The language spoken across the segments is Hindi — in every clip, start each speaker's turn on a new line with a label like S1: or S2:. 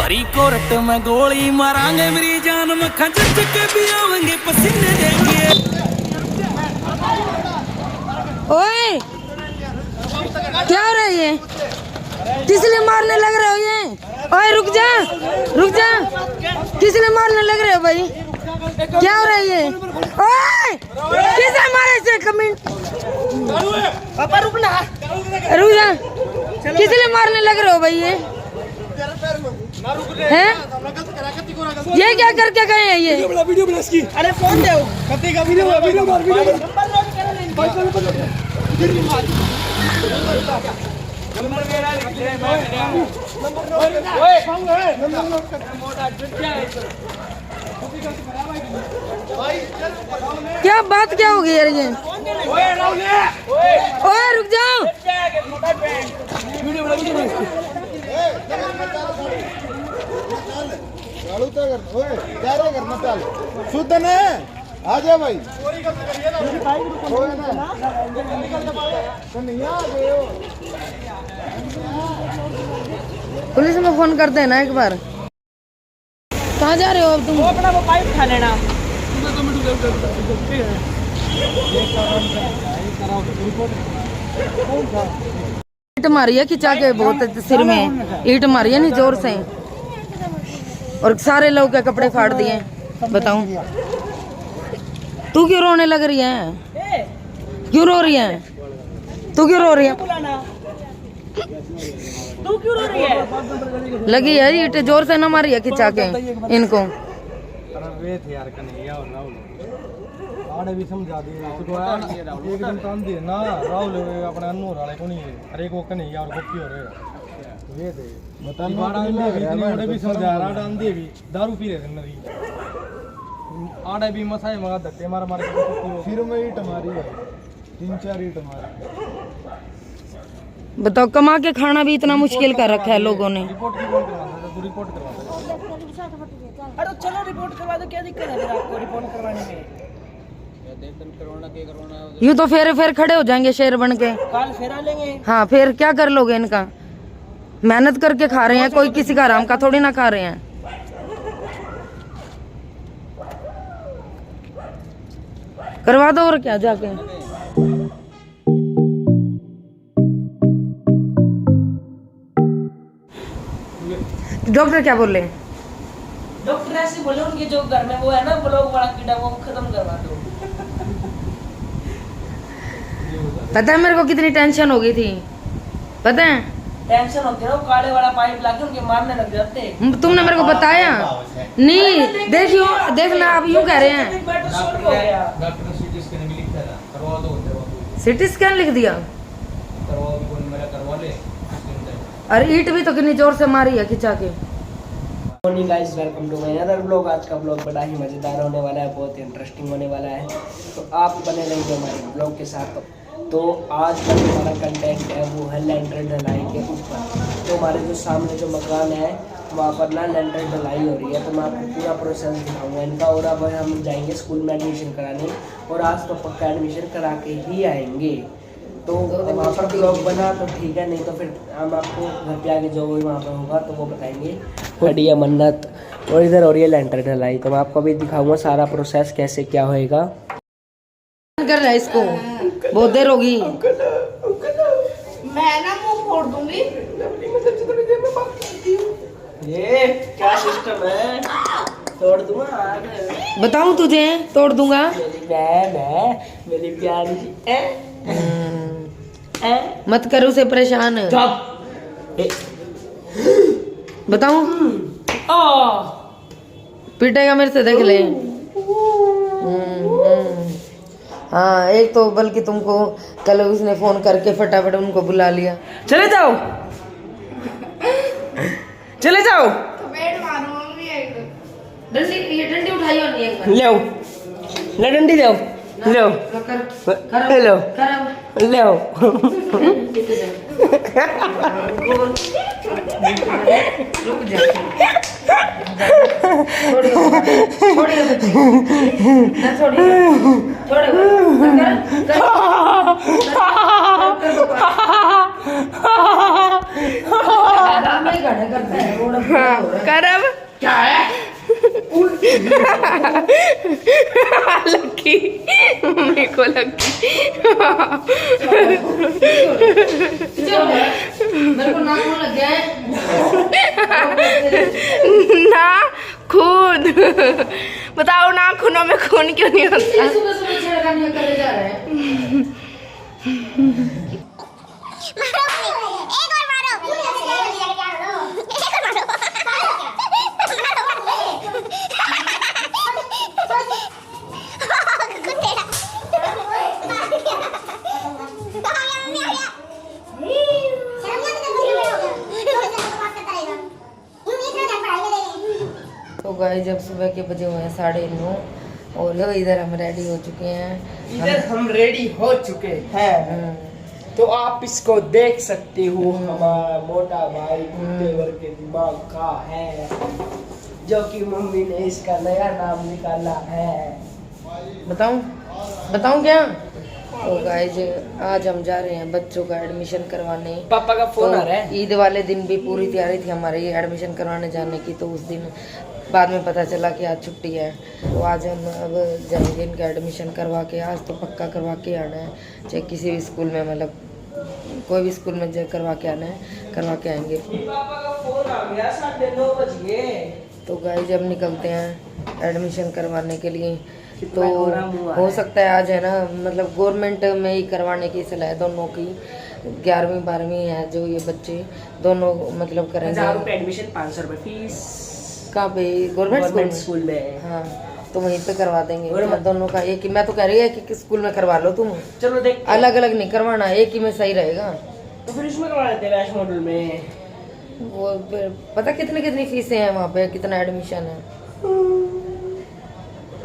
S1: भरी कोर्ट में गोली मारांगे मेरी जान में खंजर के भी आवेंगे पसीने देंगे।
S2: ओए क्या हो रहा है ये? किस लिए मारने लग रहे हो ये? ओए रुक जा किस लिए मारने लग रहे हो भाई? क्या हो रहा है ये? ओए किसे मारे से कमेंट
S3: पापा रुक जा
S2: किस लिए मारने लग रहे हो भाई ये? हैं? ये क्या करके गए हैं ये?
S3: वीडियो बना इसकी। अरे फोन दे कत्ती का वीडियो मार
S2: क्या बात क्या होगी यार ये? ओए रुक जाओ
S4: शुद्ध ने आ जा भाई।
S2: पुलिस में फोन करते हैं ना एक बार। कहाँ जा रहे हो अब तुम?
S3: अपना वो पाइप उठा लेना।
S2: ईट मारी है खिंचा के बहुत सिर में ईट मारी है नहीं जोर से और सारे लोग के कपड़े फाड़ दिए। बताऊं तू क्यों रोने लग रही है? क्यों रो रही है? तू क्यों रो रही है?
S3: तू क्यों रो रही है?
S2: लगी है ईट जोर से ना मारी है खिंचा के इनको।
S4: यार कन्हैया और राहुल आड़े भी समझा दिए एक दिन काम दिए ना राहुल अपने अनूर वाले को नहीं है। अरे को कन्हैया और गोपी हो रहे ये थे बताना भी समझा रहा डाल दिए भी दारू पी रहे थे नदी आड़े भी मसाए मगा धक्के मार मार सिर में ईट मारी है 3-4 ईट मारी।
S2: बताओ कमा के खाना भी इतना मुश्किल कर रखा है लोगों ने।
S4: रिपोर्ट करवा
S3: अरे चलो रिपोर्ट करवा दो, क्या दिक्कत है आपको रिपोर्ट करवाने में?
S2: यूँ तो फेर खड़े हो जाएंगे शेर बन के।
S3: काल फेरा लेंगे।
S2: हाँ फिर क्या कर लोगे इनका? मेहनत करके खा रहे हैं, कोई किसी का आराम का थोड़ी ना खा रहे हैं। करवा दो और क्या जाके। डॉक्टर क्या बोले?
S3: डॉक्टर ऐसे बोले उनके जो घर में वो है ना ब्लॉक वाला कीड़ा वो खत्म करवा दो।
S2: पता है मेरे को कितनी टेंशन हो गई थी? पता है
S3: टेंशन होती है ना, काले वाला पाइप लाके उनके मारने लग जाते।
S2: तुमने मेरे को बताया नहीं? देखियो देखना आप यूँ कह रहे हैं। सिटी स्कैन लिख दिया और ईट भी तो कितनी जोर से मारी है खिंचा के।
S3: Morning guys, welcome to my other blog. आज का ब्लॉग बड़ा ही मज़ेदार होने वाला है, बहुत ही इंटरेस्टिंग होने वाला है, तो आप बने रहिए हमारे ब्लॉग के साथ। तो आज का जो हमारा कंटेंट है वो है लेंटर ढलाई के ऊपर। तो हमारे जो सामने जो मकान है वहाँ पर ना लेंटर ढलाई हो रही है, तो मैं आपको पूरा प्रोसेस दिखाऊंगा इनका। और अब हम जाएंगे स्कूल में एडमिशन कराने, और आज तो पक्का एडमिशन करा के ही आएंगे। तो वहाँ पर ब्लॉग बना तो ठीक है, नहीं तो फिर हम आपको घर पे आके जो भी वहाँ पर होगा तो वो बताएंगे। खड़ी है मन्नत और इधर हो रही है लेंटर ढलाई, तो मैं आपको अभी दिखाऊंगा सारा प्रोसेस कैसे क्या होएगा।
S2: कर रहा है इसको, बहुत देर होगी।
S5: मैं ना मुंह फोड़ दूंगी।
S3: ये क्या सिस्टम है? तोड़ दूंगा।
S2: बताऊं तुझे? तोड़ दूंगा।
S3: मेरी प्यारी
S2: मत कर उसे परेशान। बताऊं? पीटेगा मेरे से, देख ले। हाँ एक तो बल्कि तुमको कल उसने फोन करके फटाफट उनको बुला लिया। चले जाओ चले जाओ।
S5: थपेड़ मारूंगी एक।
S2: डंडी, ये डंडी उठाई होनी है एक बार।
S3: ले डंडी ले लो
S2: कर
S3: लो
S2: कर
S3: ले आओ।
S2: रुक जा, छोड़िए ना, छोड़िए करता है।
S5: हाँ कर अब
S3: क्या है?
S5: लगी मम्मी को लगी
S2: मेरे को नाक में लग गया है।
S5: ना खून बताओ ना खूनों में खून क्यों नहीं होता
S2: सुबह सुबह छेड़खानियां करे जा रहे हैं। तो गाइस जब सुबह के बजे हुए हैं 9:30 और लो इधर हम रेडी हो चुके हैं।
S3: इधर हम रेडी हो चुके हैं। तो आप इसको देख सकते हो, हमारा मोटा भाई कुत्ते भर के दिमाग का है, जो कि मम्मी ने इसका नया नाम निकाला है।
S2: बताऊं क्या? तो गाइस आज हम जा रहे हैं बच्चों का एडमिशन करवाने।
S3: पापा का फोन आ रहा है।
S2: ईद वाले दिन भी पूरी तैयारी थी हमारी एडमिशन करवाने जाने की, तो उस दिन बाद में पता चला कि आज छुट्टी है। तो आज हम अब जाएंगे इनका एडमिशन करवा के, आज तो पक्का करवा के आना है, चाहे किसी भी स्कूल में, मतलब कोई भी स्कूल में करवा के आना है, करवा के आएंगे।
S3: पापा का फोन आ गया, 9:30 बज गए।
S2: तो गाइस जब निकलते हैं एडमिशन करवाने के लिए, तो हो सकता है आज है ना, मतलब गवर्नमेंट में ही करवाने की सलाह है दोनों की। 11वीं 12वीं है जो ये बच्चे दोनों मतलब करेंगे।
S3: 1000 रुपये एडमिशन, 500 रुपये फीस।
S2: कहाँ पे? गवर्नमेंट
S3: स्कूल में।
S2: हाँ तो वहीं पे करवा देंगे दोनों का। एक ही मैं तो कह रही है कि स्कूल में करवा लो तुम,
S3: चलो देख,
S2: अलग अलग नहीं करवाना, एक ही में सही रहेगा।
S3: तो फिर इसमें करवा लेते हैं वैश मॉडल में।
S2: वो फिर पता कितनी फीसें हैं वहाँ पे, कितना एडमिशन है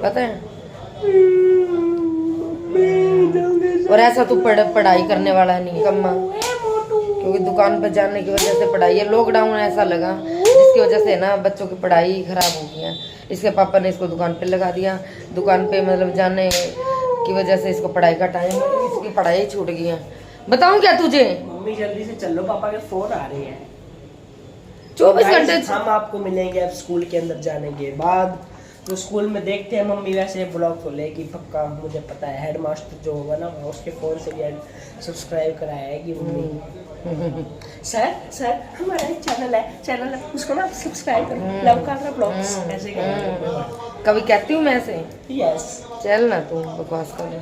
S2: पता है? और ऐसा तू पढ़ाई करने वाला नहीं कम्मा, क्योंकि दुकान पर जाने की वजह से पढ़ाई है। लॉकडाउन ऐसा लगा जिसकी वजह से ना बच्चों की पढ़ाई खराब हो गई है। इसके पापा ने इसको दुकान पे लगा दिया, दुकान पे मतलब जाने की वजह से इसको पढ़ाई का टाइम, इसकी पढ़ाई छूट गई है। बताऊं क्या तुझे?
S3: मम्मी जल्दी से चलो, पापा के फोन आ रहे हैं।
S2: 24 घंटे
S3: हम आपको मिलेंगे अब स्कूल के अंदर जाने के बाद। तो स्कूल में देखते हैं, मम्मी वैसे ब्लॉग खोलेगी पक्का, मुझे पता है। हेडमास्टर जो होगा ना उसके फोन से भी सब्सक्राइब कराएगी मम्मी। सर हमारा एक चैनल है उसको ना सब्सक्राइब करो, लव काकरा ब्लॉग्स। ऐसे करेंगे।
S2: कभी कहती हूँ मैं से?
S3: यस।
S2: चल ना तू बकवास कर,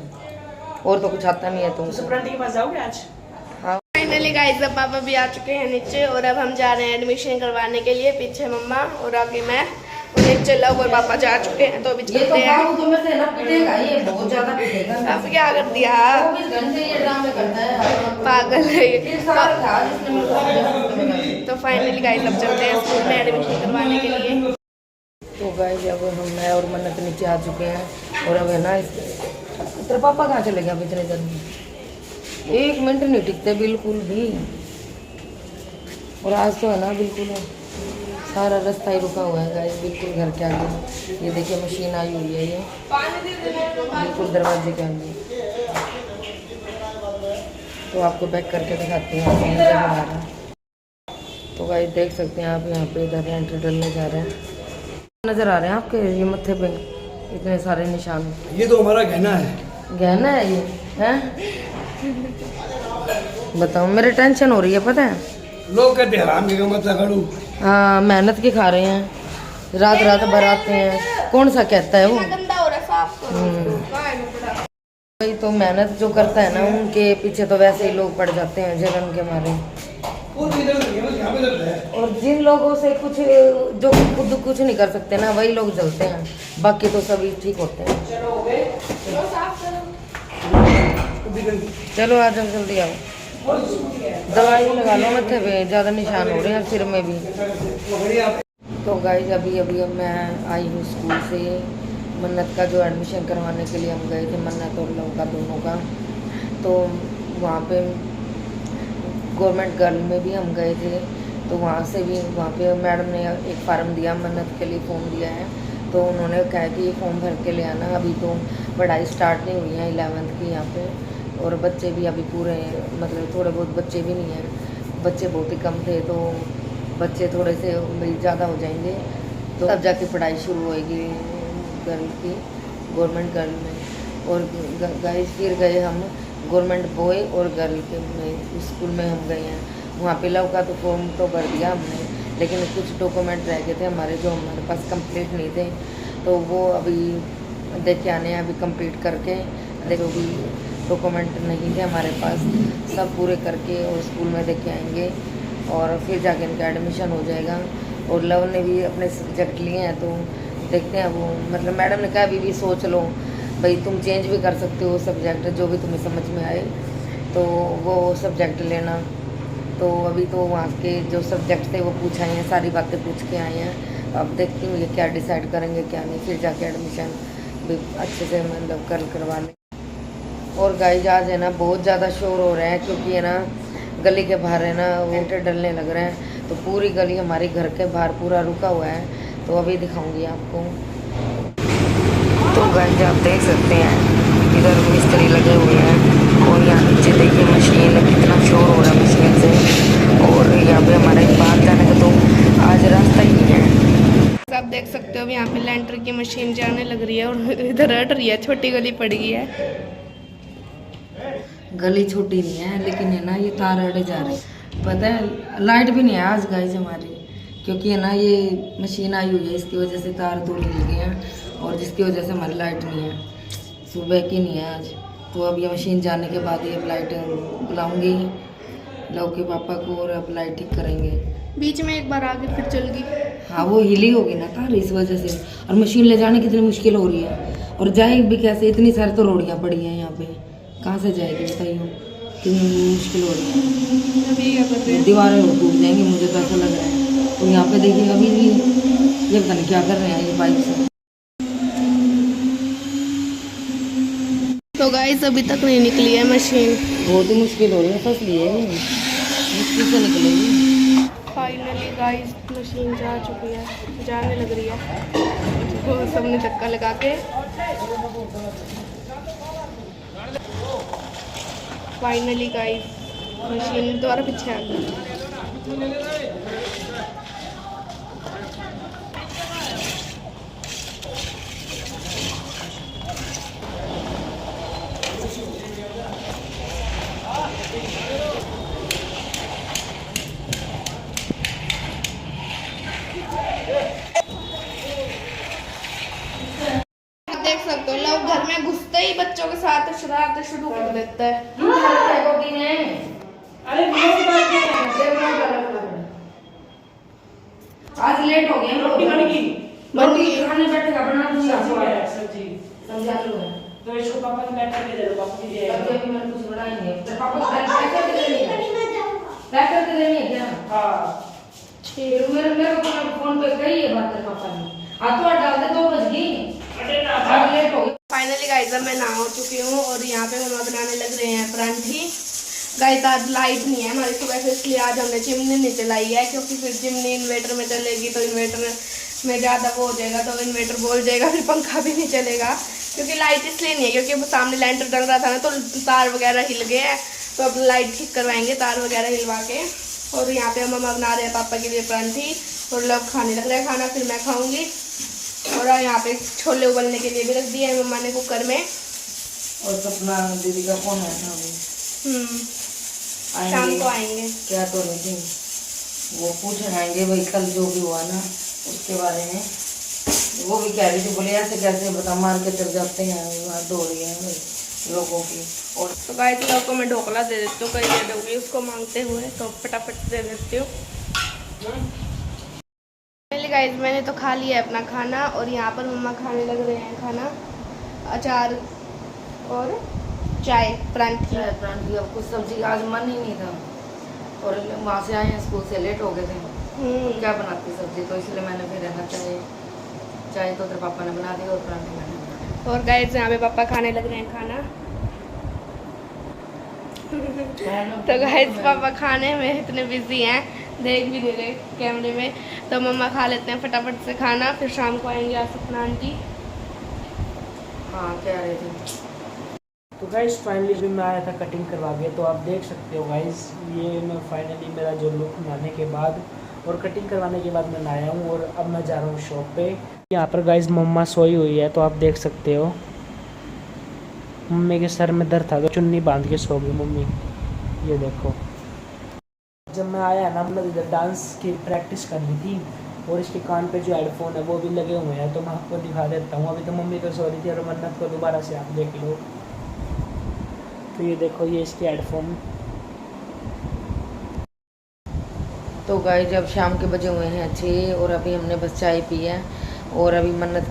S2: और तो कुछ आता नहीं है तुम।
S3: सुप्रांति के पास जाओगे आज?
S5: फाइनली गाइस अब पापा भी आ चुके हैं नीचे और अब हम जा रहे हैं एडमिशन करवाने के लिए। पीछे मम्मा और आगे मैं, और नीचे लव और पापा जा चुके हैं। तो अभी चलते हैं।
S2: तो में से ना पिटेगा, ये बहुत ज्यादा पिटेगा।
S5: अब क्या कर दिया?
S2: 24 घंटे ये ड्रामे करता है,
S5: पागल है ये।
S2: एक साल था जिसने मेरे को।
S5: तो फाइनली गाइस अब चलते हैं स्कूल में एडमिशन करवाने के लिए।
S2: तो गाइस अब हम मैं और मन्नत नीचे आ चुके हैं, और अब है ना तेरे पापा कहाँ चले गए इतने देर में? 1 मिनट नहीं टिकते बिल्कुल भी। और आज तो है ना बिल्कुल सारा रास्ता ही रुका हुआ है गाइस, बिल्कुल घर के आगे। ये देखिए मशीन आई हुई है, ये बिल्कुल दरवाजे के आगे। तो आपको बैक करके दिखाती हूँ। तो गाइस देख सकते हैं आप, यहाँ पे इधर एंट्री डलने जा रहे हैं। नजर आ रहे हैं आपके ये मत्थे पे इतने सारे निशान?
S4: ये तो हमारा गहना है।
S2: गहना है ये हैं? बताओ, मेरे टेंशन हो रही है पता है।
S4: लोग कहते हैं हराम की मत करूँ।
S2: हाँ मेहनत के खा रहे हैं, रात रात भर आते हैं। कौन सा कहता है वो?
S5: गंदा हो रहा है, साफ करो।
S2: वही तो, मेहनत जो करता है ना उनके पीछे तो वैसे ही लोग पड़ जाते हैं जलन के मारे। और जिन लोगों से कुछ जो खुद कुछ नहीं कर सकते ना, वही लोग जलते हैं, बाकी तो सभी ठीक होते हैं। चलो आ जाओ जल्दी आओ, दवाई लगा लो मत्थे पे, ज़्यादा निशान हो रहे हैं सिर में भी। तो गाइस अभी मैं आई हूँ स्कूल से। मन्नत का जो एडमिशन करवाने के लिए हम गए थे, मन्नत और लव का दोनों का, तो वहाँ पे गवर्नमेंट गर्ल में भी हम गए थे। तो वहाँ पे मैडम ने एक फार्म दिया, मन्नत के लिए फॉर्म दिया है। तो उन्होंने कहा कि ये फॉर्म भर के ले आना, अभी तो पढ़ाई स्टार्ट नहीं हुई है 11th की यहाँ पे, और बच्चे भी अभी पूरे मतलब थोड़े बहुत बच्चे भी नहीं हैं, बच्चे बहुत ही कम थे। तो बच्चे थोड़े से भाई ज़्यादा हो जाएंगे तो तब जाके पढ़ाई शुरू होएगी गर्ल की, गवर्नमेंट गर्ल में। और गाइस फिर गए हम गवर्नमेंट बॉय और गर्ल के में स्कूल में हम गए हैं। वहाँ पे लव का तो फॉर्म तो भर दिया हमने, लेकिन कुछ डॉक्यूमेंट रह गए थे हमारे जो हमारे पास कंप्लीट नहीं थे, तो वो अभी देख के आने हैं। अभी कंप्लीट करके देखो, भी डॉक्यूमेंट नहीं थे हमारे पास, सब पूरे करके और स्कूल में देख के आएंगे और फिर जाके इनका एडमिशन हो जाएगा। और लव ने भी अपने सब्जेक्ट लिए हैं, तो देखते हैं वो, मतलब मैडम ने कहा अभी भी सोच लो भाई, तुम चेंज भी कर सकते हो सब्जेक्ट, जो भी तुम्हें समझ में आए तो वो सब्जेक्ट लेना। तो अभी तो वहाँ के जो सब्जेक्ट थे वो पूछ आए हैं, सारी बातें पूछ के आए हैं। अब देखती हूँ ये क्या डिसाइड करेंगे क्या नहीं, फिर जाके एडमिशन भी अच्छे से मतलब करवा लें। और गाइस आज है ना बहुत ज़्यादा शोर हो रहा है, क्योंकि है ना गली के बाहर है ना वेंटर डलने लग रहे हैं, तो पूरी गली हमारे घर के बाहर पूरा रुका हुआ है। तो अभी दिखाऊंगी आपको। तो गाइस आप देख सकते हैं इधर मिस्त्री लगे हुए हैं और यहाँ नीचे देखिए मशीन, कितना शोर हो रहा है मशीन से। और यहाँ पे हमारे बाहर जाने का तो आज रास्ता ही नहीं है।
S5: आप देख सकते हो यहाँ पे लेंटर की मशीन जाने लग रही है और इधर हट रही है, छोटी गली पड़ गई है।
S2: गली छोटी नहीं है, लेकिन है ना ये तार अड़े जा रहे हैं। पता है लाइट भी नहीं है आज गाइस हमारी, क्योंकि है ना ये मशीन आई हुई है, इसकी वजह से तार तोड़ने लगे हैं और जिसकी वजह से हमारी लाइट नहीं है, सुबह की नहीं है आज। तो अब ये मशीन जाने के बाद ही अब लाइट बुलाऊंगी लव के पापा को और अब लाइट ठीक करेंगे।
S5: बीच में एक बार आगे फिर चल गई।
S2: हाँ वो हिली होगी ना तार, इस वजह से। और मशीन ले जाने कितनी मुश्किल हो रही है, और जाएगी भी कैसे, इतनी सारी तो रोडियाँ पड़ी हैं यहाँ पे, कहाँ से जाएगी बताइए, कितनी मुश्किल हो रही है।
S5: अभी क्या कर रहे हैं?
S2: दीवारें टूट जाएंगी मुझे तो ऐसा लग रहा है। तो यहाँ पे देखिए अभी भी ये पता नहीं क्या कर रहे हैं ये पाइप से।
S5: तो गाइस अभी तक नहीं निकली है मशीन,
S2: बहुत ही मुश्किल हो रही है, फंस लिए मुश्किल से निकलेगी।
S5: फाइनली गाइस मशीन जा चुकी है, जाने लग रही है। तो सबने धक्का लगा के फाइनली गाइस मशीन दोबारा पीछे आ गई। देख सकते हो लोग घर में घुसते ही बच्चों के साथ शरारतें शुरू कर देता है।
S2: आज लेट हो गए, रोटी खाने बैठेगा, बना दूंगी
S3: सब्जी
S2: समझा दूंगा।
S3: तो इसको पापा ने पैक करके दे दो, पापा की
S2: सब्जी अभी मैंने कुछ बनाई नहीं है, पापा को पैक करके देनी है, पैक करके देनी है क्या?
S3: हाँ
S2: फिर मेरे को फोन पे कही है बात तेरे पापा ने, हाथों हाथ डाल दे, 2 बज गई, अब लेट हो गई।
S5: फाइनली गाइस मैं नहा चुकी हूँ और यहाँ पे मम्मा बनाने लग रहे हैं परांठी। गाइस आज लाइट नहीं है हमारी सुबह से, इसलिए आज हमने चिमनी नहीं चलाई है, क्योंकि फिर चिमनी इन्वर्टर में चलेगी तो इन्वर्टर में ज़्यादा वो हो जाएगा, तो इन्वर्टर बोल जाएगा, फिर पंखा भी नहीं चलेगा। क्योंकि लाइट इसलिए नहीं है क्योंकि सामने लेंटर डल रहा था ना, तो तार वगैरह हिल गए हैं, तो अब लाइट ठीक करवाएंगे तार वगैरह हिलवा के। और यहाँ पे मम्मा बना रहे हैं पापा के लिए परांठी और लोग खाने लग रहे हैं खाना, फिर मैं खाऊंगी। और यहाँ पे छोले उबलने के लिए भी रख दिए है मम्मा ने कुकर में।
S2: और सपना दीदी का फोन है ना,
S5: शाम को आएंगे।
S2: क्या तो नहीं थी, वो पूछ आएंगे भाई कल जो भी हुआ ना उसके बारे में। वो भी कह रही थी, बोले ऐसे कैसे बता, मार के चल जाते हैं, वहाँ दो रही है भाई लोगों की। और
S5: तो गाइस लोगों को मैं ढोकला दे देती हूँ, कहीं दे दूँगी उसको मांगते हुए, तो फटाफट दे देती हूँ। गाइस मैंने तो खा लिया है अपना खाना और यहाँ पर मम्मा खाने लग रहे हैं खाना, अचार और चाय परांठी।
S2: अब कुछ सब्जी आज मन ही नहीं था, और वहाँ से आए हैं स्कूल से, लेट हो गए थे, क्या बनाती सब्जी, तो इसलिए मैंने फिर रहना चाय तो तेरे पापा ने बना दी और परांठे मैंने बनाए।
S5: और गाइस यहाँ पे पापा खाने लग रहे हैं खाना। तो गाइस पापा खाने में इतने बिजी हैं, देख भी नहीं रहे कैमरे में, तो मम्मा खा लेते हैं फटाफट से खाना, फिर शाम को आएंगे आ सपना आंटी।
S2: हाँ कह रहे थे।
S3: तो गाइस फाइनली भी मैं आया था कटिंग करवा के, तो आप देख सकते हो गाइस ये मैं फाइनली मेरा जो लुक बनाने के बाद, और कटिंग करवाने के बाद मैं नहाया हूँ और अब मैं जा रहा हूँ शॉप पे। यहाँ पर गाइस मम्मा सोई हुई है, तो आप देख सकते हो। मम्मी के सर में दर्द था तो चुन्नी बांध के सो गई मम्मी, ये देखो। जब मैं आया ना, मैंने इधर डांस की प्रैक्टिस करनी थी और इसके कान पे जो हेडफोन है वो भी लगे हुए हैं, तो मैं आपको दिखा देता हूँ। अभी तो मम्मी तो सो रही थी और मन्नत को दोबारा से आप देख लो। तो ये देखो, ये इसके हेडफोन।
S2: तो गाइस जब शाम के बजे हुए हैं 6 और अभी हमने बस चाय पी है और अभी मन्नत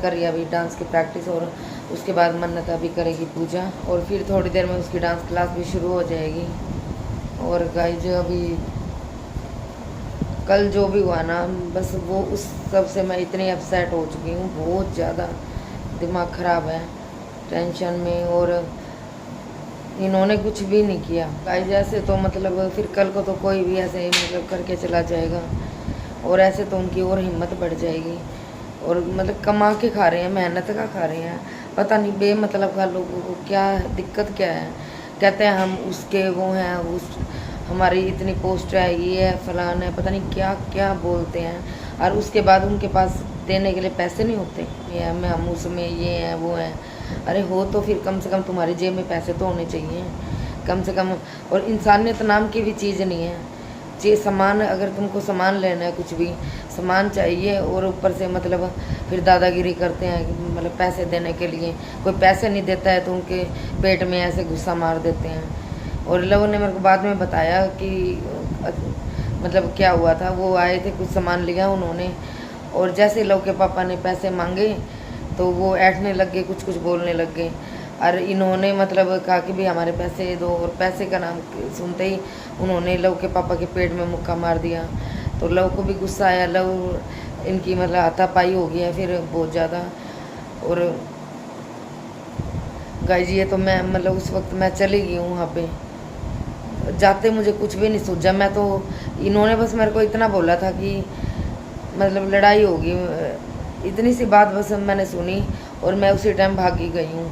S2: कर रही है अभी डांस की प्रैक्टिस, और उसके बाद मन्नत अभी करेगी पूजा और फिर थोड़ी देर में उसकी डांस क्लास भी शुरू हो जाएगी। और गाइस अभी कल जो भी हुआ ना, बस वो उस सब से मैं इतनी अपसेट हो चुकी हूँ, बहुत ज़्यादा दिमाग ख़राब है, टेंशन में। और इन्होंने कुछ भी नहीं किया गाइस। ऐसे तो मतलब फिर कल को तो कोई भी ऐसे मतलब करके चला जाएगा और ऐसे तो उनकी और हिम्मत बढ़ जाएगी। और मतलब कमा के खा रहे हैं, मेहनत का खा रहे हैं, पता नहीं बेमतलब का लोगों को क्या दिक्कत क्या है। कहते हैं हम उसके वो हैं, उस हमारी इतनी पोस्ट है, ये है फलान है, पता नहीं क्या क्या बोलते हैं। और उसके बाद उनके पास देने के लिए पैसे नहीं होते, ये हम उसमें ये हैं वो हैं। अरे हो तो फिर कम से कम तुम्हारी जेब में पैसे तो होने चाहिए कम से कम। और इंसानियत नाम की भी चीज़ नहीं है। ये सामान, अगर तुमको सामान लेना है, कुछ भी सामान चाहिए और ऊपर से मतलब फिर दादागिरी करते हैं मतलब पैसे देने के लिए। कोई पैसे नहीं देता है तो उनके पेट में ऐसे गुस्सा मार देते हैं। और लोगों ने मेरे को बाद में बताया कि मतलब क्या हुआ था। वो आए थे, कुछ सामान लिया उन्होंने, और जैसे लोग के पापा ने पैसे मांगे तो वो ऐठने लग गए, कुछ कुछ बोलने लग गए। और इन्होंने मतलब कहा कि भाई हमारे पैसे दो, और पैसे का नाम सुनते ही उन्होंने लव के पापा के पेट में मुक्का मार दिया। तो लव को भी गुस्सा आया, लव इनकी मतलब हाथापाई हो गया फिर बहुत ज़्यादा। और गाइस ये तो मैं मतलब उस वक्त मैं चली गई हूँ वहाँ पे, जाते मुझे कुछ भी नहीं सूझा। मैं तो इन्होंने बस मेरे को इतना बोला था कि मतलब लड़ाई होगी, इतनी सी बात बस मैंने सुनी और मैं उसी टाइम भागी गई हूँ।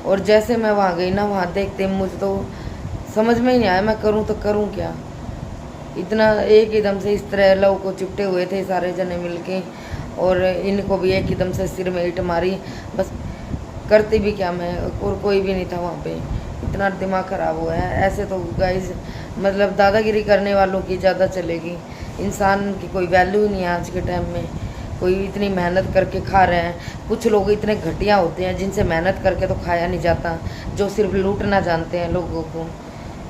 S2: और जैसे मैं वहाँ गई ना, वहाँ देखते मुझे तो समझ में ही नहीं आया मैं करूँ तो करूँ क्या। इतना एक एकदम से इस तरह लव को चिपटे हुए थे सारे जने मिलके, और इनको भी एक एकदम से सिर में ईंट मारी। बस करती भी क्या मैं, और कोई भी नहीं था वहाँ पे। इतना दिमाग ख़राब हुआ है। ऐसे तो गाइस मतलब दादागिरी करने वालों की ज़्यादा चलेगी, इंसान की कोई वैल्यू ही नहीं है आज के टाइम में। कोई इतनी मेहनत करके खा रहे हैं। कुछ लोग इतने घटिया होते हैं जिनसे मेहनत करके तो खाया नहीं जाता, जो सिर्फ लूटना जानते हैं लोगों को।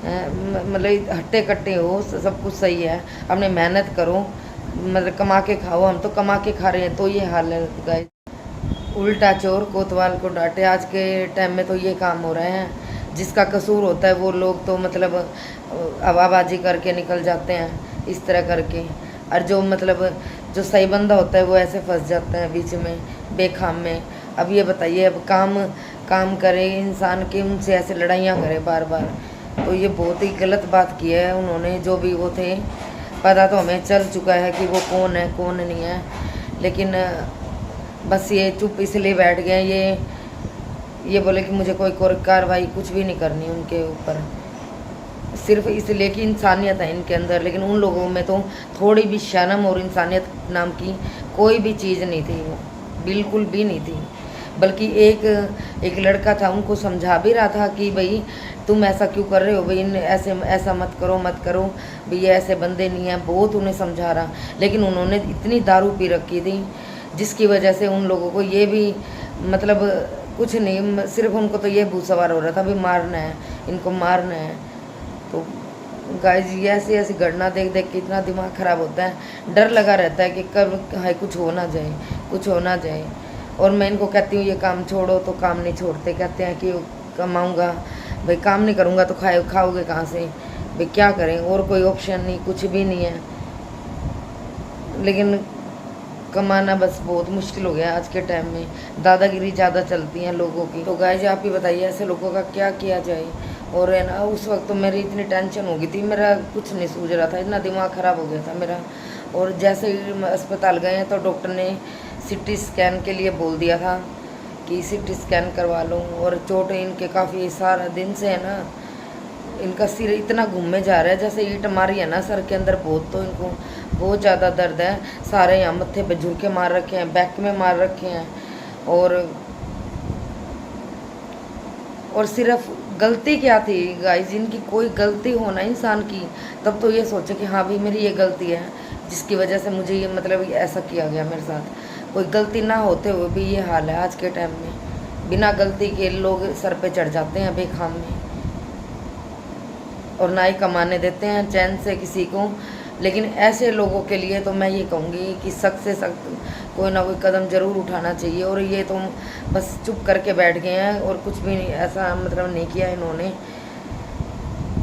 S2: मतलब हट्टे कट्टे हो, सब कुछ सही है, अपने मेहनत करो, मतलब कमा के खाओ। हम तो कमा के खा रहे हैं, तो ये हाल है गाइस। उल्टा चोर कोतवाल को डांटे, आज के टाइम में तो ये काम हो रहे हैं। जिसका कसूर होता है वो लोग तो मतलब हवाबाजी करके निकल जाते हैं इस तरह करके। और जो मतलब जो सही बंदा होता है वो ऐसे फंस जाता है बीच में बेखाम में। अब ये बताइए, अब काम करे इंसान की, उनसे ऐसे लड़ाइयाँ करे बार बार, तो ये बहुत ही गलत बात की है उन्होंने। जो भी वो थे, पता तो हमें चल चुका है कि वो कौन है कौन नहीं है, लेकिन बस ये चुप इसलिए बैठ गए। ये बोले कि मुझे कोई कार्रवाई कुछ भी नहीं करनी उनके ऊपर, सिर्फ इसलिए कि इंसानियत है इनके अंदर। लेकिन उन लोगों में तो थोड़ी भी शर्म और इंसानियत नाम की कोई भी चीज़ नहीं थी, बिल्कुल भी नहीं थी। बल्कि एक लड़का था, उनको समझा भी रहा था कि भाई तुम ऐसा क्यों कर रहे हो, भाई ऐसा मत करो भाई, ये ऐसे बंदे नहीं हैं, बहुत उन्हें समझा रहा। लेकिन उन्होंने इतनी दारू पी रखी थी जिसकी वजह से उन लोगों को ये भी मतलब कुछ नहीं, सिर्फ उनको तो ये भूत सवार हो रहा था, भाई मारना है इनको, मारना है। तो गाइस ये ऐसी घटना देख देख के इतना दिमाग ख़राब होता है, डर लगा रहता है कि कब हाय कुछ हो ना जाए। और मैं इनको कहती हूँ ये काम छोड़ो, तो काम नहीं छोड़ते। कहते हैं कि कमाऊँगा, भाई काम नहीं करूँगा तो खाओगे कहाँ से, भाई क्या करें, और कोई ऑप्शन नहीं, कुछ भी नहीं है। लेकिन कमाना बस बहुत मुश्किल हो गया आज के टाइम में, दादागिरी ज़्यादा चलती हैं लोगों की। तो गाइस आप ही बताइए ऐसे लोगों का क्या किया जाए। और है ना, उस वक्त तो मेरी इतनी टेंशन हो गई थी, मेरा कुछ नहीं सूझ रहा था, इतना दिमाग ख़राब हो गया था मेरा। और जैसे ही अस्पताल गए तो डॉक्टर ने CT स्कैन के लिए बोल दिया था कि CT स्कैन करवा लो। और चोट इनके काफ़ी सारा दिन से है ना, इनका सिर इतना घूमने जा रहा है जैसे ईंट मारी है ना सर के अंदर बहुत, तो इनको बहुत ज़्यादा दर्द है। सारे यहाँ मत्थे पे झुरके मार रखे हैं, बैक में मार रखे हैं, और सिर्फ गलती क्या थी गाइस, इनकी कोई गलती हो ना इंसान की, तब तो ये सोचे कि हाँ भाई मेरी ये गलती है जिसकी वजह से मुझे ये मतलब ऐसा किया गया मेरे साथ। कोई गलती ना होते हुए भी ये हाल है आज के टाइम में। बिना गलती के लोग सर पे चढ़ जाते हैं बेखाम में, और ना ही कमाने देते हैं चैन से किसी को। लेकिन ऐसे लोगों के लिए तो मैं ये कहूँगी कि सख्त से सख्त कोई ना कोई कदम ज़रूर उठाना चाहिए। और ये तो बस चुप करके बैठ गए हैं और कुछ भी ऐसा मतलब नहीं किया इन्होंने।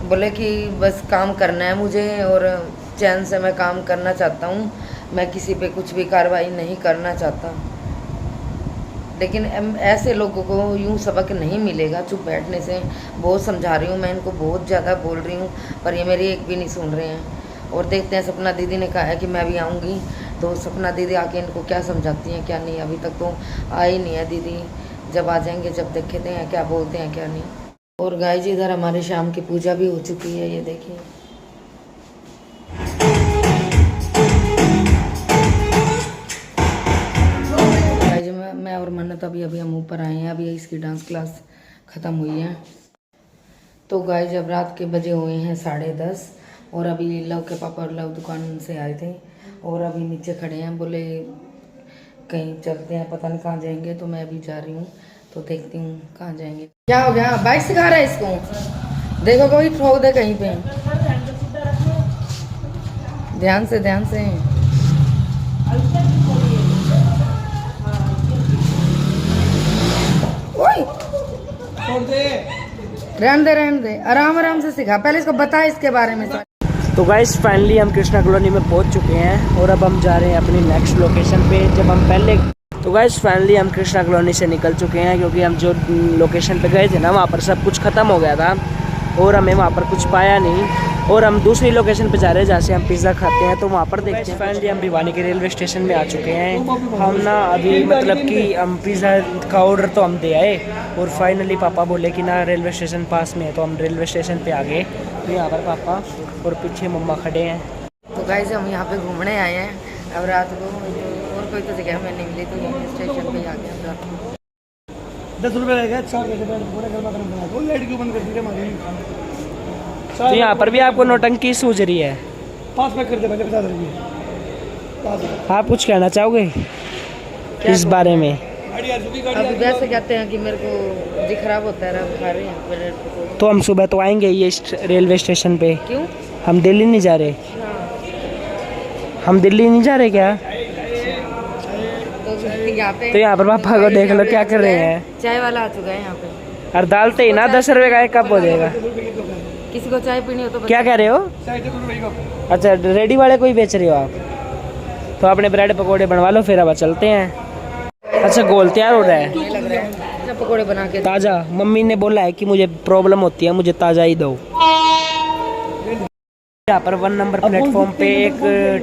S2: बोले कि बस काम करना है मुझे और चैन से मैं काम करना चाहता हूँ, मैं किसी पे कुछ भी कार्रवाई नहीं करना चाहता। लेकिन ऐसे लोगों को यूँ सबक नहीं मिलेगा चुप बैठने से। बहुत समझा रही हूँ मैं इनको, बहुत ज़्यादा बोल रही हूँ, पर ये मेरी एक भी नहीं सुन रहे हैं। और देखते हैं, सपना दीदी ने कहा है कि मैं भी आऊँगी, तो सपना दीदी आके इनको क्या समझाती हैं क्या नहीं। अभी तक तो आई नहीं है दीदी, जब आ जाएंगे जब देखते हैं क्या बोलते हैं क्या नहीं। और गाइस इधर हमारे शाम की पूजा भी हो चुकी है, ये देखिए। गाइस मैं और मन्नत अभी हम ऊपर आए हैं, अभी इसकी डांस क्लास ख़त्म हुई है। तो गाइस अब रात के बजे हुए हैं 10:30 और अभी लव के पापा और लव दुकान से आए थे और अभी नीचे खड़े हैं। बोले कहीं चलते हैं, पता नहीं कहाँ जाएंगे, तो मैं अभी जा रही हूँ, तो देखती हूँ कहाँ जाएंगे। क्या हो गया, बाइक सिखा रहा है इसको, देखो कोई ठोक दे कहीं पे। ध्यान से रहने दे, आराम से सिखा, पहले इसको बता इसके बारे में।
S3: तो गाइस फाइनली हम कृष्णा कॉलोनी में पहुंच चुके हैं और अब हम जा रहे हैं अपनी नेक्स्ट लोकेशन पे। जब हम पहले तो गाइस फाइनली हम कृष्णा कॉलोनी से निकल चुके हैं, क्योंकि हम जो लोकेशन पे गए थे ना वहाँ पर सब कुछ ख़त्म हो गया था और हमें वहाँ पर कुछ पाया नहीं। और हम दूसरी लोकेशन पे जा रहे हैं जहाँ से हम पिज़्ज़ा खाते हैं, तो वहाँ पर देखते हैं। फाइनली हम भिवानी के रेलवे स्टेशन में आ चुके हैं। हम ना अभी मतलब कि हम पिज़्ज़ा का ऑर्डर तो हम दे आए और फाइनली पापा बोले कि ना रेलवे स्टेशन पास में है, तो हम रेलवे स्टेशन पे आ गए। तो यहाँ पर पापा और पीछे मम्मा खड़े हैं।
S2: तो गाइस हम यहाँ पे घूमने आए हैं, अब रात को और कोई तो जगह हमें नहीं मिली, तो यहीं स्टेशन पे ही आ गए रात को।
S4: 10 रुपये रहेगा, 4 पैसे पूरा करना बना दो, लाइट क्यों बंद कर दी हमारी।
S3: तो यहाँ पर भी आपको नौटंकी सूझ रही है।
S4: 5 पैक कर दे पहले, 50 रुपये।
S3: आप कुछ कहना चाहोगे इस बारे में?
S2: अभी वैसे कहते हैं कि मेरे को जी खराब होता है, खा रहे हैं।
S3: तो हम सुबह तो आएंगे ये रेलवे स्टेशन पे।
S2: क्यों?
S3: हम दिल्ली नहीं जा रहे? हम दिल्ली नहीं जा रहे क्या? तो यहाँ पर पापा को देख लो क्या कर रहे हैं।
S2: चाय वाला आ चुका है यहाँ पे।
S3: और डालते ही ना 10 रुपए का एक कप हो जाएगा।
S2: किसी को चाय पीनी हो तो
S3: क्या कह रहे हो? अच्छा रेडी वाले को ही बेच रहे हो आप? तो अपने ब्रेड पकौड़े बनवा लो, फिर अब चलते हैं। अच्छा गोल तैयार हो रहा है,
S2: लग रहा है पकौड़े बना के
S3: ताज़ा। मम्मी ने बोला है कि मुझे प्रॉब्लम होती है, मुझे ताज़ा ही दो। यहाँ पर 1 नंबर प्लेटफॉर्म पे एक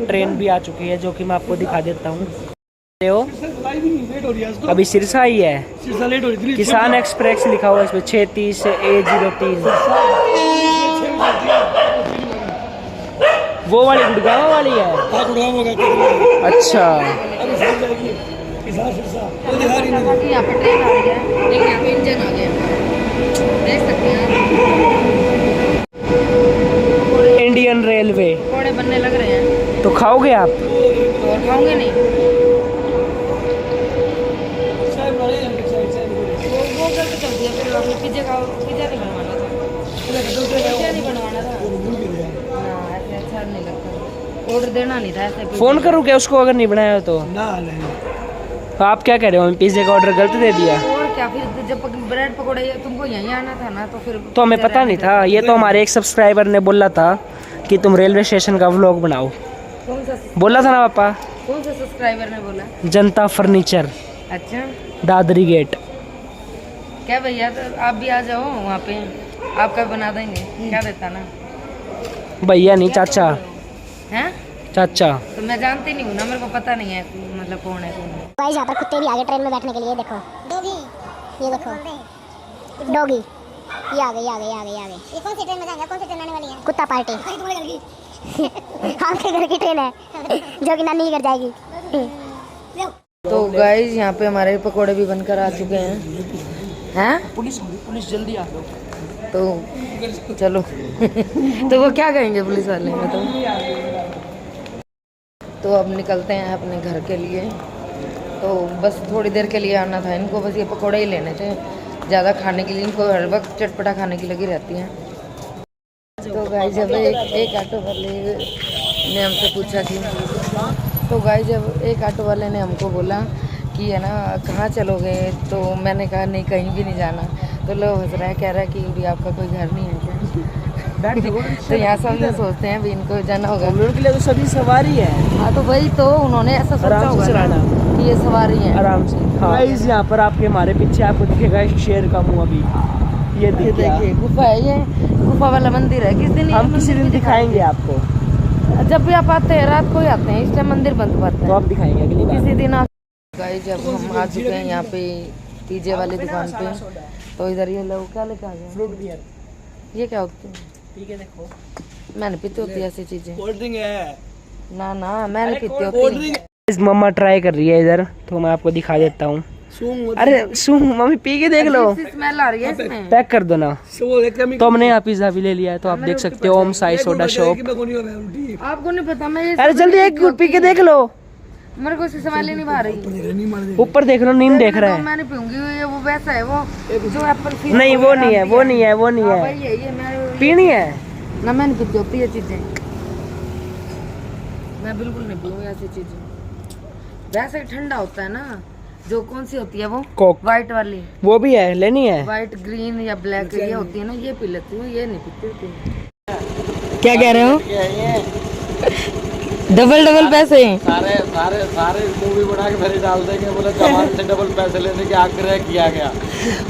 S3: ट्रेन भी आ चुकी है, जो कि मैं आपको दिखा देता हूँ। अभी सिरसा ही है, किसान एक्सप्रेस लिखा हुआ है इसमें 630 A03। वो वाली गुड़गांव वाली है? अच्छा
S2: यहाँ पे ट्रेन आ रही है, लेकिन यहाँ पे इंजन आ गया, देख सकते हैं।
S3: इंडियन रेलवे
S2: पकौड़े बनने लग रहे हैं,
S3: तो खाओगे आप?
S2: और खाओगे नहीं? वो गलत कर दिया, फिर आपने पिज्जा नहीं बनवाना था, पिज्जा नहीं बनवाना था। हाँ ऐसे अच्छा नहीं लगता, ऑर्डर देना नहीं था ऐसे।
S3: फोन करूँ क्या उसको अगर नहीं बनाया तो? तो आप क्या कह रहे हो, पिज्जे का ऑर्डर गलत दे दिया?
S2: और क्या, फिर जब ब्रेड पकौड़े तुमको यहीं आना था ना, तो फिर
S3: तो हमें पता नहीं था। ये तो हमारे एक सब्सक्राइबर ने बोला था कि तुम रेलवे स्टेशन का व्लॉग बनाओ।
S2: कौन सा
S3: बोला था ना पापा?
S2: कौन सा सब्सक्राइबर ने बोला?
S3: जनता फर्नीचर,
S2: अच्छा
S3: दादरी गेट।
S2: क्या भैया, तो आप भी आ जाओ वहाँ पे, आपका बना देंगे। क्या देता ना
S3: भैया नहीं चाचा
S2: हैं?
S3: चाचा।
S2: तो मैं जानती नहीं हूँ ना, मेरे को पता नहीं है मतलब कौन है कौन नहीं।
S6: गाइस यहाँ पर कुत्ते भी आ गए ट्रेन में बैठने के लिए। देखो डॉगी, ये देखो डॉगी। ये आ गए ये कौन सी ट्रेन में जाएंगे? कौन सी ट्रेन आने वाली है? कुत्ता पार्टी आपके घर की ट्रेन है जो कि नानी के घर जाएगी।
S2: तो गाइस यहाँ पे हमारे पकोड़े भी बनकर आ चुके हैं।
S3: पुलिस जल्दी आ लो।
S2: तो चलो तो वो क्या कहेंगे पुलिस वाले में तो अब निकलते हैं अपने घर के लिए। तो बस थोड़ी देर के लिए आना था इनको, बस ये पकोड़े ही लेने थे, ज़्यादा खाने के लिए इनको हर वक्त चटपटा खाने की लगी रहती हैं। तो गाइस जब एक ऑटो वाले ने हमसे पूछा कि तो गाइस जब एक ऑटो वाले ने हमको बोला कि है ना कहाँ चलोगे, तो मैंने कहा नहीं कहीं भी नहीं जाना। तो लोग हंस रहा है, कह रहा है कि भी आपका कोई घर नहीं है क्या? तो यहाँ सब ये सोचते हैं भी इनको जाना होगा,
S3: हम लोगों के लिए तो सभी सवारी है।
S2: हाँ तो वही तो उन्होंने ऐसा सोचा होगा ना कि ये सवारी है
S3: आराम से। गाइस यहाँ पर आपके हमारे पीछे आपको दिखेगा एक शेर का मुंह अभी। ये
S2: देखिए गुफा है, ये गुफा वाला मंदिर है। किस दिन
S3: हम किसी दिन दिखाएंगे आपको,
S2: जब भी आप आते हैं रात को ही आते हैं, इस टाइम मंदिर बंद पाते
S3: तो
S2: हैं,
S3: आप दिखाएंगे अगली बार।
S2: किसी दिन आप गाइस जब हम आ चुके हैं यहाँ पे पीजे वाली दुकान पे। तो इधर ये लोग क्या लेके आ गए?
S3: फ्रूट बियर
S2: ये क्या होती है?
S3: पी के देखो।
S2: मैंने पीती होती है ऐसी चीजें?
S3: कोल्ड ड्रिंक है
S2: ना ना मैंने पीती होती है।
S3: मम्मा ट्राई कर रही है इधर, तो मैं आपको दिखा देता हूँ। अरे मम्मी पी के देख लो,
S2: स्मेल आ रही है इसमें।
S3: पैक कर दो ना। तो हमने यहाँ पिज्जा भी ले लिया है, तो आप देख सकते हो ओम साई सोडा शॉप।
S2: आपको नहीं पता मैं
S3: अरे जल्दी एक पी के देख लो।
S2: मेरे को स्मेल ही नहीं आ रही।
S3: ऊपर देख लो, नींद देख रहा है।
S2: मैं नहीं पीऊंगी, ये वो वैसा है वो जो एप्पल फील।
S3: नहीं वो नहीं है, वो नहीं है, वो नहीं है,
S2: ये मैं
S3: पीनी है
S2: ना। मैं नहीं पीती होती ये चीजें, मैं बिल्कुल नहीं पीऊंगी ऐसी चीजें। वैसे ही ठंडा होता है ना, जो कौन सी होती है वो
S3: कोक
S2: व्हाइट वाली,
S3: वो भी है, लेनी है।
S2: व्हाइट ग्रीन या ब्लैक ये होती है ना, ये पी लेती हूँ, ये नहीं पीती होती। क्या कह रहे हो? डबल डबल पैसे
S4: सारे सारे सारे मूवी बना के फिर डाल देंगे, बोले जमाने से डबल पैसे लेने के आग्रह किया गया।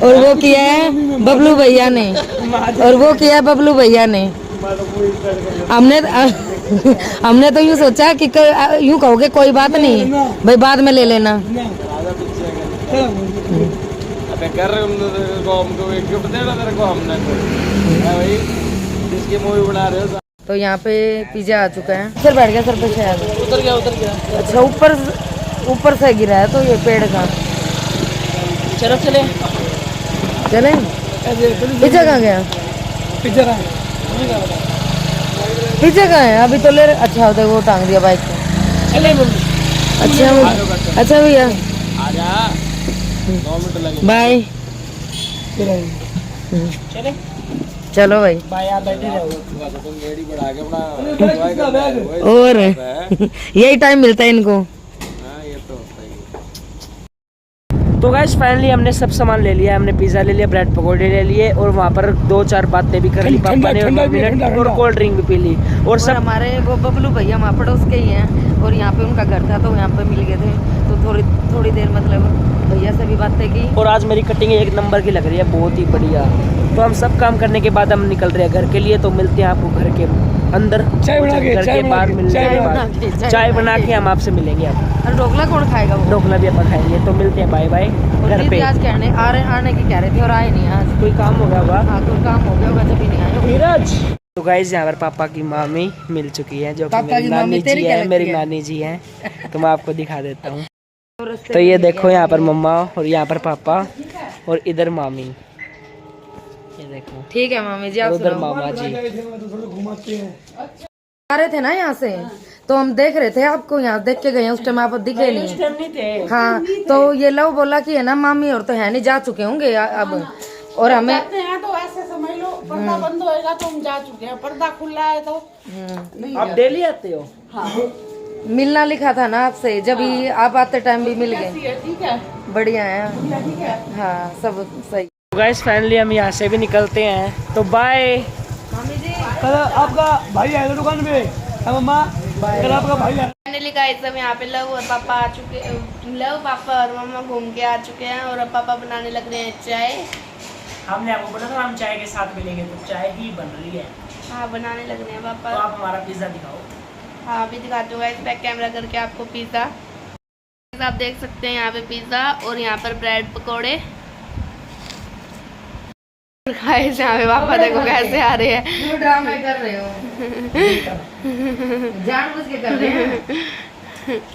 S2: और वो किया है बबलू भैया ने, और वो किया है बबलू भैया ने। हमने तो यूँ सोचा कि यूँ कहोगे कोई बात नहीं भाई बाद में ले लेना।
S4: अबे कर को हमको एक गिफ्ट देना तेरे को हमने भाई, जिसकी मूवी बना रहे हो।
S2: तो यहाँ पे पिज्जा आ चुका है। सर बैठ गया सर पे शायद
S3: उतर गया।
S2: अच्छा ऊपर से गिरा है तो ये पेड़ का।
S3: चलो चले
S2: पिज्जा कहाँ गया? पिज्जा कहाँ है? अभी तो ले अच्छा होता है, वो टांग दिया बाइक पे। अच्छा भैया
S4: आजा 2 मिनट लगे।
S2: बाय।
S3: चले
S2: चलो भाई
S3: भाई आप बैठे रहो।
S4: तुम गाड़ी बढ़ा के अपना
S2: और यही टाइम मिलता है इनको।
S4: ये तो सही।
S3: तो गाइस फाइनली हमने सब सामान ले लिया। हमने पिज्जा ले लिया, ब्रेड पकौड़े ले लिए, और वहाँ पर 2-4 बातें भी कर ली पापा ने, और कोल्ड ड्रिंक भी पी ली। और सब
S2: हमारे वो बबलू भैया वहाँ पड़ोस के ही हैं, और यहाँ पे उनका घर था तो यहाँ पे मिल गए थे। तो थोड़ी देर मतलब भैया से भी बातें की।
S3: और आज मेरी कटिंग एक नंबर की लग रही है, बहुत ही बढ़िया। तो हम सब काम करने के बाद हम निकल रहे हैं घर के लिए। तो मिलते हैं आपको घर के अंदर, घर के बाहर मिलने के बाद चाय बना के हम आपसे मिलेंगे। अब
S2: और ढोकला कौन खाएगा? वो
S3: ढोकला भी अपन खाएंगे। तो मिलते हैं, बाय बाय। घर पे
S2: आज कहने आने की कह रहे थे और आए नहीं आज।
S3: कोई काम हो गया होगा।
S2: हाँ कोई काम हो गया होगा जब भी नहीं आए।
S3: नीरज तो गाइस यहाँ पर पापा की मामी मिल चुकी है, जो कि मेरी नानी जी है, मेरी नानी जी है। तो मैं आपको दिखा देता हूँ। तो ये देखो यहाँ पर मम्मा, और यहाँ पर पापा, और इधर मामी। ये देखो
S2: ठीक है मामी जी, आप
S3: उधर मामा जी।
S2: आ रहे थे ना यहाँ से, तो हम देख रहे थे आपको, यहाँ देख के गए, उस टाइम आप दिखे नहीं। हाँ तो ये लोग बोला कि है ना मामी और तो है नहीं, जा चुके होंगे अब। और हमें
S7: तो ऐसे समझ लो, पर्दा बंद होएगा तो हम जा चुके हैं, पर्दा खुला है तो
S3: आप डेली आते हो?
S2: मिलना लिखा था ना आपसे, जब भी आप आते टाइम भी मिल गए।
S7: ठीक है,
S2: बढ़िया है। हाँ सब सही।
S3: गाइस फाइनली हम यहाँ से भी निकलते हैं, तो बाय।
S2: मामी जी
S3: कल आपका भाई आएगा दुकान पे, मम्मा कल आपका भाई आएगा।
S5: फाइनली गाइस हम यहाँ पे लव और पापा आ चुके, लव पापा और मम्मा घूम के आ चुके हैं, और अब पापा बनाने लग रहे हैं चाय।
S3: हमने आपको बोला था हम चाय के साथ मिलेंगे, तो चाय ही बन रही है।
S5: हाँ बनाने लग रहे हैं पापा।
S3: तो आप हमारा पिज्जा दिखाओ।
S5: हाँ अभी दिखाती हूँ गाइस, बैक कैमरा करके आपको पिज़्ज़ा। आप देख सकते हैं यहाँ पे पिज़्ज़ा, और यहाँ पर ब्रेड पकोड़े। गाइस यहाँ पे पापा देखो कैसे आ रहे हैं।
S2: क्यों ड्रामे कर रहे हो? जानबूझ के कर रहे हैं।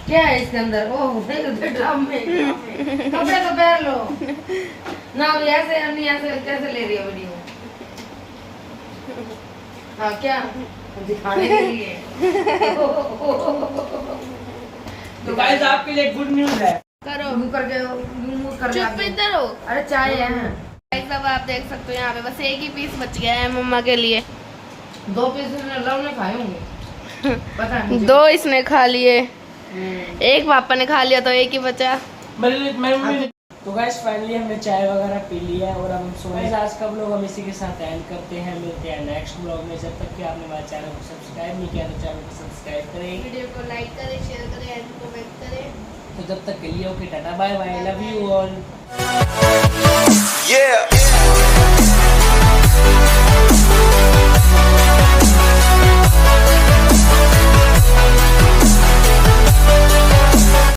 S2: क्या है इसके अंदर? ओह ड्रामे कपड़े तो पहन लो ना। अभी ऐसे नहीं, ऐसे कैसे ले रही हो वीडियो? हाँ क्या दिखाने के लिए?
S3: तो गाइस आपके लिए गुड न्यूज है।
S5: करो
S2: मुंह करके मुंह कर
S5: चुप इधर हो।
S2: अरे चाय है।
S5: गाइस अब आप देख सकते हो यहाँ पे बस एक ही पीस बच गया है मम्मा के लिए।
S2: 2 पीस लव ने खाए होंगे पता नहीं।
S5: 2 इसने खा लिए, एक पापा ने खा लिया तो एक ही बचा।
S3: तो गाइस फाइनली हमने चाय वगैरह पी ली है और अब हम सो गए। आज का व्लॉग हम इसी के साथ एंड करते हैं। मिलते हैं नेक्स्ट व्लॉग में। जब तक कि आपने हमारे चैनल को सब्सक्राइब नहीं किया तो चैनल को सब्सक्राइब करें,
S5: वीडियो को लाइक करें, शेयर करें एंड कमेंट करें।
S3: तो जब तक के लिए okay tata bye bye, love you all.
S1: Yeah.